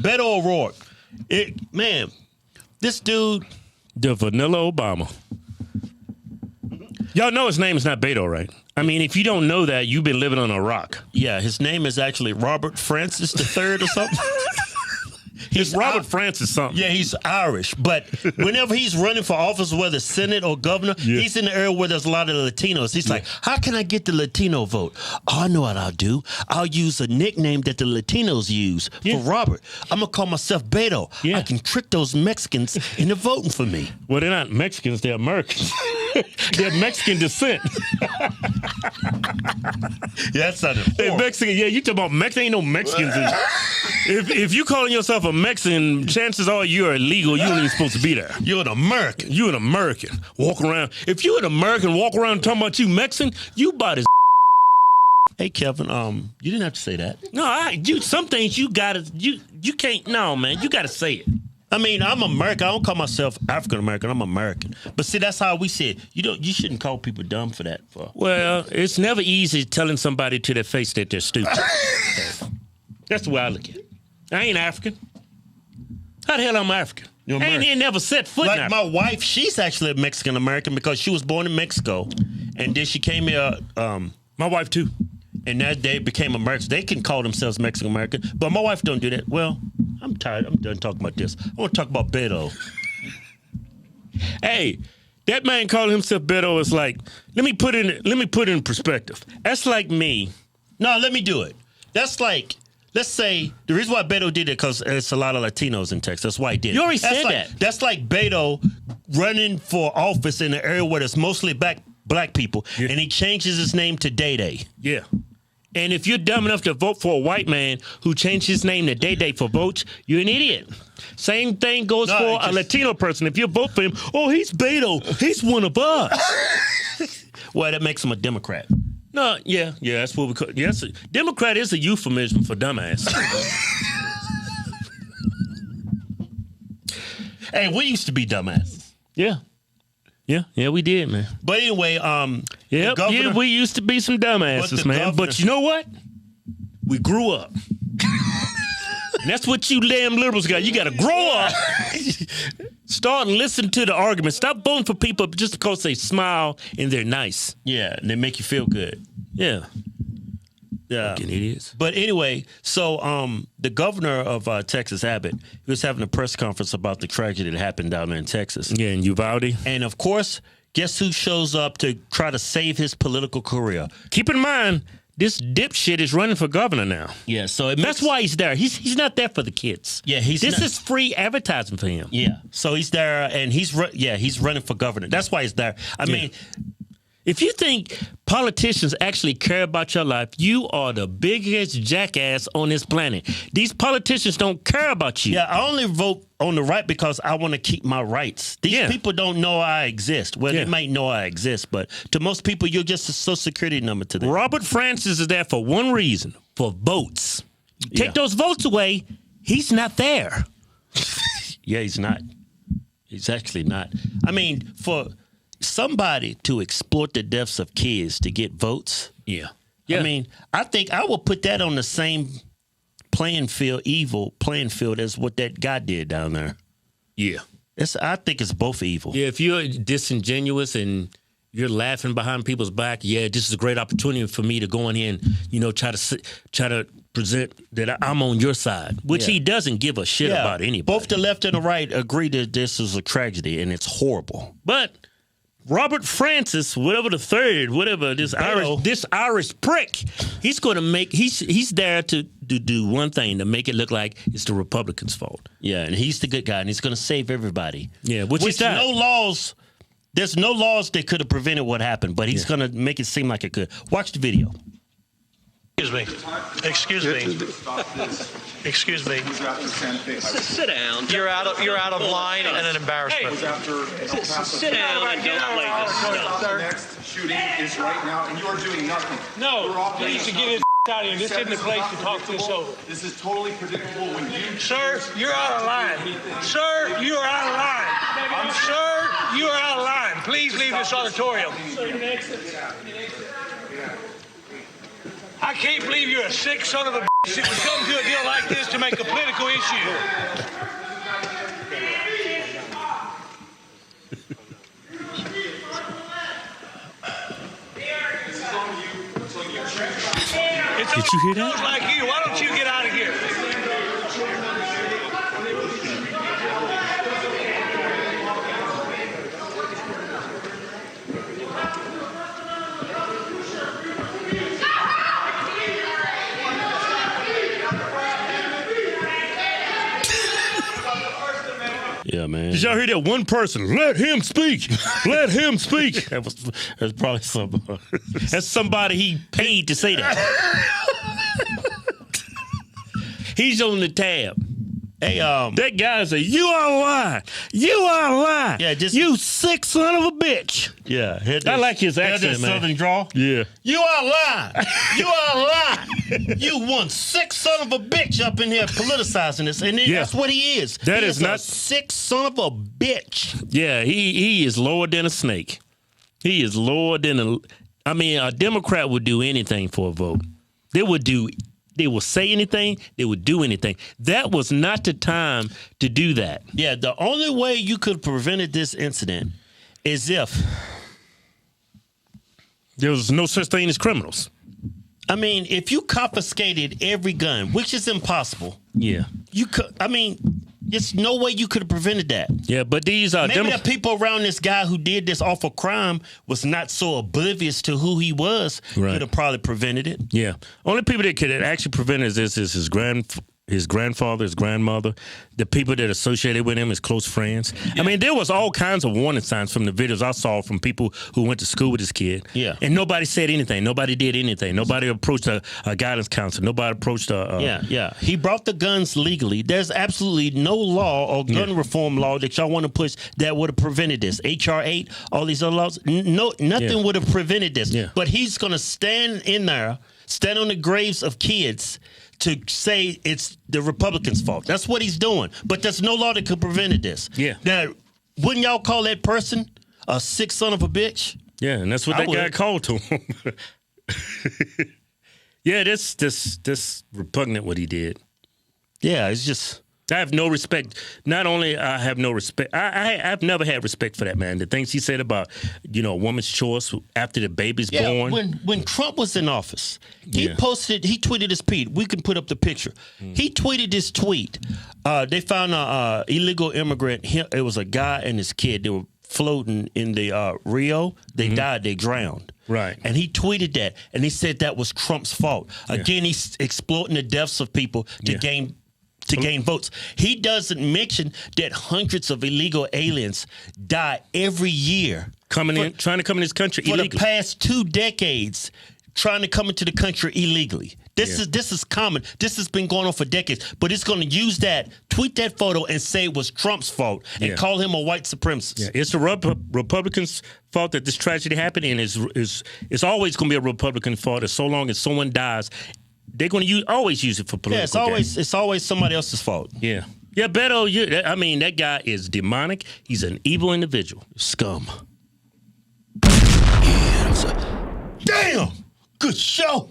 Beto O'Rourke. Man, this dude. The Vanilla Obama. Y'all know his name is not Beto, right? I mean, if you don't know that, you've been living on a rock. Yeah, his name is actually Robert Francis III or something. He's Robert Francis something. Yeah, he's Irish. But whenever he's running for office, whether Senate or governor, he's in the area where there's a lot of Latinos. He's like, how can I get the Latino vote? Oh, I know what I'll do. I'll use a nickname that the Latinos use for Robert. I'm going to call myself Beto. Yeah. I can trick those Mexicans into voting for me. Well, they're not Mexicans. They're Americans. They're Mexican descent. Yeah, that sounded They're horrible. Mexican. Yeah, you talking about Mexican? Ain't no Mexicans. If you calling yourself a Mexican, chances are you're illegal. You ain't even supposed to be there. You're an American. You an American. Walk around. If you an American, walk around talking about you Mexican, you about as. Hey, Kevin, you didn't have to say that. No, some things you gotta, you can't, no, man, you gotta say it. I mean, I'm American. I don't call myself African American. I'm American. But see, that's how we say it. You shouldn't call people dumb for that. Well, it's never easy telling somebody to their face that they're stupid. That's the way I look at it. I ain't African. How the hell I'm African? I ain't never set foot in Africa. My wife, she's actually a Mexican American because she was born in Mexico, and then she came here. My wife too. And that they became Americans. They can call themselves Mexican American, but my wife don't do that. Well, I'm tired. I'm done talking about this. I want to talk about Beto. Hey, that man calling himself Beto is like, let me put it in perspective. That's like me. No, let me do it. That's like, let's say the reason why Beto did it because it's a lot of Latinos in Texas. That's why he did it. You already said that. That's like Beto running for office in an area where there's mostly black people, and he changes his name to Day Day. Yeah. And if you're dumb enough to vote for a white man who changed his name to Day Day for votes, you're an idiot. Same thing goes for a Latino person. If you vote for him, oh, he's Beto. He's one of us. Well, that makes him a Democrat. No, yeah, that's what we call. Yes, Democrat is a euphemism for dumbass. Hey, we used to be dumbasses. Yeah, we did, man. But anyway, yeah, we used to be some dumbasses, man. But you know what? We grew up. And that's what you damn liberals got. You got to grow up. Start and listen to the argument. Stop voting for people just because they smile and they're nice. Yeah, and they make you feel good. Yeah. Fucking idiots. But anyway, so the governor of Texas, Abbott, he was having a press conference about the tragedy that happened down there in Texas. Yeah, in Uvalde. And of course, guess who shows up to try to save his political career? Keep in mind, this dipshit is running for governor now. Yeah, so that's why he's there. He's not there for the kids. Yeah, this is free advertising for him. Yeah, so he's there, and he's running for governor. That's why he's there. I mean, if you think politicians actually care about your life, you are the biggest jackass on this planet. These politicians don't care about you. Yeah, I only vote on the right because I want to keep my rights. These people don't know I exist. Well, they might know I exist, but to most people, you're just a social security number to them. Robert Francis is there for one reason, for votes. Take those votes away, he's not there. Yeah, he's not. He's actually not. I mean, for somebody to exploit the deaths of kids to get votes. Yeah. I mean, I think I will put that on the same evil playing field as what that guy did down there. Yeah. I think it's both evil. Yeah, if you're disingenuous and you're laughing behind people's back, this is a great opportunity for me to go in here and, try to present that I'm on your side, which he doesn't give a shit about anybody. Both the left and the right agree that this is a tragedy and it's horrible. But Robert Francis, this Irish prick, he's going to make he's there to do one thing, to make it look like it's the Republicans' fault. Yeah, and he's the good guy, and he's going to save everybody. Yeah, which is that. There's no laws that could have prevented what happened, but he's going to make it seem like it could. Watch the video. Excuse me. Excuse me. Sit down. You're out of line and an embarrassment. Hey, sit down and don't play this. The next shooting is right now, and you are doing nothing. No, please get his out of here. This isn't the place to talk this over. This is totally predictable when you... Sir, you're out of line. Sir, you are out of line. Sir, you are out of line. Please leave this auditorium. I can't believe you're a sick son of a It would come to a deal like this to make a political issue. Did you hear that? Those like you, why don't you get out of here? Yeah, man. Did y'all hear that one person? Let him speak. Let him speak. That's probably somebody. That's somebody he paid to say that. He's on the tab. Hey, that guy said, "You are lying. You are lying. Yeah, just you sick son of a bitch." Yeah, I like his accent, man. Southern drawl. Yeah. You are lying. You are lying. You one sick son of a bitch up in here politicizing this, and that's what he is. That is not a sick son of a bitch. Yeah, he is lower than a snake. He is lower than a Democrat would do anything for a vote. They will say anything, they would do anything. That was not the time to do that. Yeah, the only way you could have prevented this incident is if there was no such thing as criminals. I mean, if you confiscated every gun, which is impossible. Yeah. You could, there's no way you could have prevented that. Yeah, but these are maybe the people around this guy who did this awful crime was not so oblivious to who he was. Right. Could have probably prevented it. Yeah, only people that could actually prevent this is his grandfather, his grandmother, the people that associated with him, his close friends. Yeah. I mean, there was all kinds of warning signs from the videos I saw from people who went to school with this kid. Yeah, and nobody said anything. Nobody did anything. Nobody approached a guidance counselor. Nobody approached a. Yeah. He brought the guns legally. There's absolutely no law or gun reform law that y'all want to push that would have prevented this. HR 8, all these other laws, nothing would have prevented this. Yeah. But he's going to stand on the graves of kids to say it's the Republicans' fault. That's what he's doing. But there's no law that could prevent this. Yeah. Now, wouldn't y'all call that person a sick son of a bitch? Yeah, and that's what that guy called to him. Yeah, this repugnant what he did. Yeah, it's just... I have no respect. Not only I have no respect, I've never had respect for that man. The things he said about, a woman's choice after the baby's born. When Trump was in office, he tweeted this tweet. We can put up the picture. He tweeted this tweet. They found a illegal immigrant. It was a guy and his kid. They were floating in the Rio. They died. They drowned. Right. And he tweeted that, and he said that was Trump's fault. Again, he's exploiting the deaths of people to gain votes. He doesn't mention that hundreds of illegal aliens die every year trying to come in this country illegally. For the past 2 decades, trying to come into the country illegally. This is common. This has been going on for decades. But it's going to use tweet that photo and say it was Trump's fault and call him a white supremacist. Yeah, it's the Republicans' fault that this tragedy happened, and it's always going to be a Republican fault as so long as someone dies. They're going to always use it for political gain. It's always somebody else's fault. Yeah. Yeah, Beto, that guy is demonic. He's an evil individual. Scum. Damn! Good show.